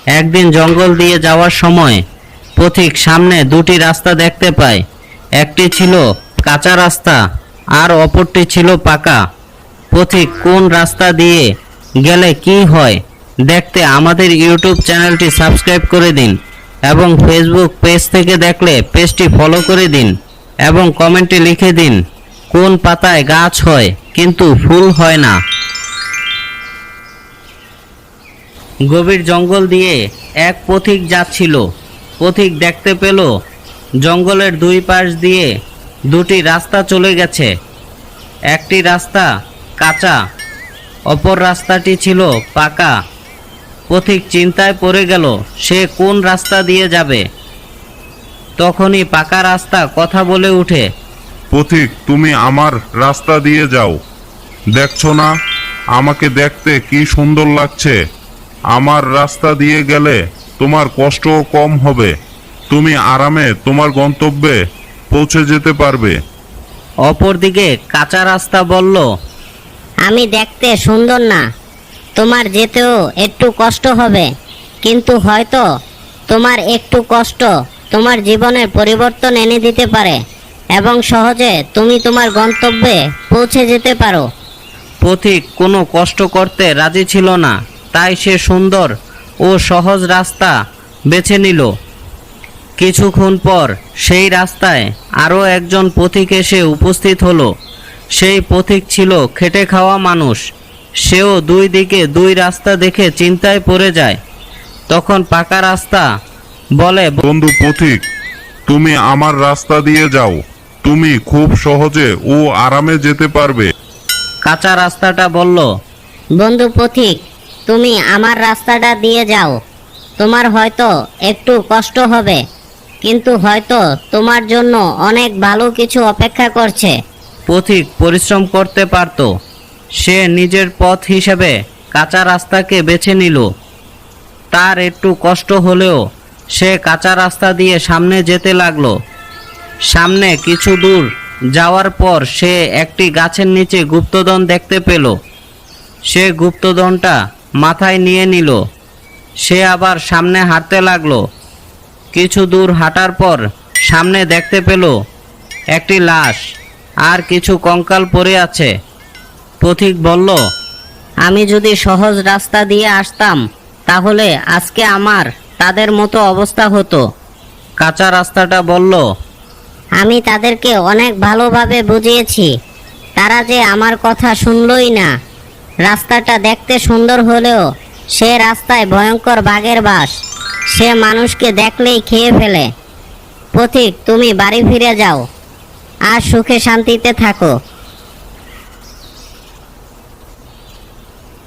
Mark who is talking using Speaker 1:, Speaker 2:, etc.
Speaker 1: একদিন জঙ্গল দিয়ে যাওয়ার সময় পথিক সামনে দুটি রাস্তা দেখতে পায়। একটি ছিল কাঁচা রাস্তা আর অপরটি ছিল পাকা। পথিক কোন রাস্তা দিয়ে গেলে কি হয় দেখতে আমাদের ইউটিউব চ্যানেলটি সাবস্ক্রাইব করে দিন এবং ফেসবুক পেজ থেকে দেখলে পেজটি ফলো করে দিন এবং কমেন্টে লিখে দিন কোন পাতায় গাছ হয় কিন্তু ফুল হয় না। গভীর জঙ্গল দিয়ে এক পথিক যাচ্ছিল। পথিক দেখতে পেল জঙ্গলের দুই পাশ দিয়ে দুটি রাস্তা চলে গেছে। একটি রাস্তা কাঁচা, অপর রাস্তাটি ছিল পাকা। পথিক চিন্তায় পড়ে গেল সে কোন রাস্তা দিয়ে যাবে। তখনই পাকা রাস্তা কথা বলে ওঠে,
Speaker 2: পথিক, তুমি আমার রাস্তা দিয়ে যাও। দেখছো না আমাকে দেখতে কি সুন্দর লাগছে? আমার রাস্তা দিয়ে গেলে তোমার কষ্টও কম হবে, তুমি আরামে তোমার গন্তব্যে পৌঁছে যেতে পারবে।
Speaker 1: অপরদিকে কাঁচা রাস্তা বলল,
Speaker 3: আমি দেখতে সুন্দর না, তোমার যেতেও একটু কষ্ট হবে, কিন্তু হয়তো তোমার একটু কষ্ট তোমার জীবনের পরিবর্তন এনে দিতে পারে এবং সহজে তুমি তোমার গন্তব্যে পৌঁছে যেতে পারো।
Speaker 1: পথিক কোনো কষ্ট করতে রাজি ছিল না, তাই সে সুন্দর ও সহজ রাস্তা বেছে নিল। কিছুক্ষণ পর সেই রাস্তায় আরও একজন পথিক এসে উপস্থিত হলো। সেই পথিক ছিল খেটে খাওয়া মানুষ। সেও দুই দিকে দুই রাস্তা দেখে চিন্তায় পড়ে যায়। তখন পাকা রাস্তা বলে,
Speaker 2: বন্ধু পথিক, তুমি আমার রাস্তা দিয়ে যাও, তুমি খুব সহজে ও আরামে যেতে পারবে।
Speaker 1: কাঁচা রাস্তাটা বলল,
Speaker 3: বন্ধু পথিক, তুমি আমার রাস্তাটা দিয়ে যাও, তোমার হয়তো একটু কষ্ট হবে, কিন্তু হয়তো তোমার জন্য অনেক ভালো কিছু অপেক্ষা করছে।
Speaker 1: পথিক পরিশ্রম করতে পারত। সে নিজের পথ হিসেবে কাঁচা রাস্তাকে বেছে নিল। তার একটু কষ্ট হলেও সে কাঁচা রাস্তা দিয়ে সামনে যেতে লাগলো। সামনে কিছু দূর যাওয়ার পর সে একটি গাছের নিচে গুপ্তধন দেখতে পেল। সে গুপ্তধনটা মাথায় নিয়ে নিল। সে আবার সামনে হাঁটতে লাগলো। কিছু দূর হাঁটার পর সামনে দেখতে পেল একটি লাশ আর কিছু কঙ্কাল পড়ে আছে। পথিক বলল,
Speaker 3: আমি যদি সহজ রাস্তা দিয়ে আসতাম তাহলে আজকে আমার তাদের মতো অবস্থা হতো।
Speaker 1: কাঁচা রাস্তাটা বলল,
Speaker 3: আমি তাদেরকে অনেক ভালোভাবে বুঝিয়েছি, তারা যে আমার কথা শুনলই না। রাস্তাটা দেখতে সুন্দর হলেও সে রাস্তায় ভয়ঙ্কর বাঘের বাস, সে মানুষকে দেখলেই খেয়ে ফেলে। পথিক, তুমি বাড়ি ফিরে যাও আর সুখে শান্তিতে থাকো।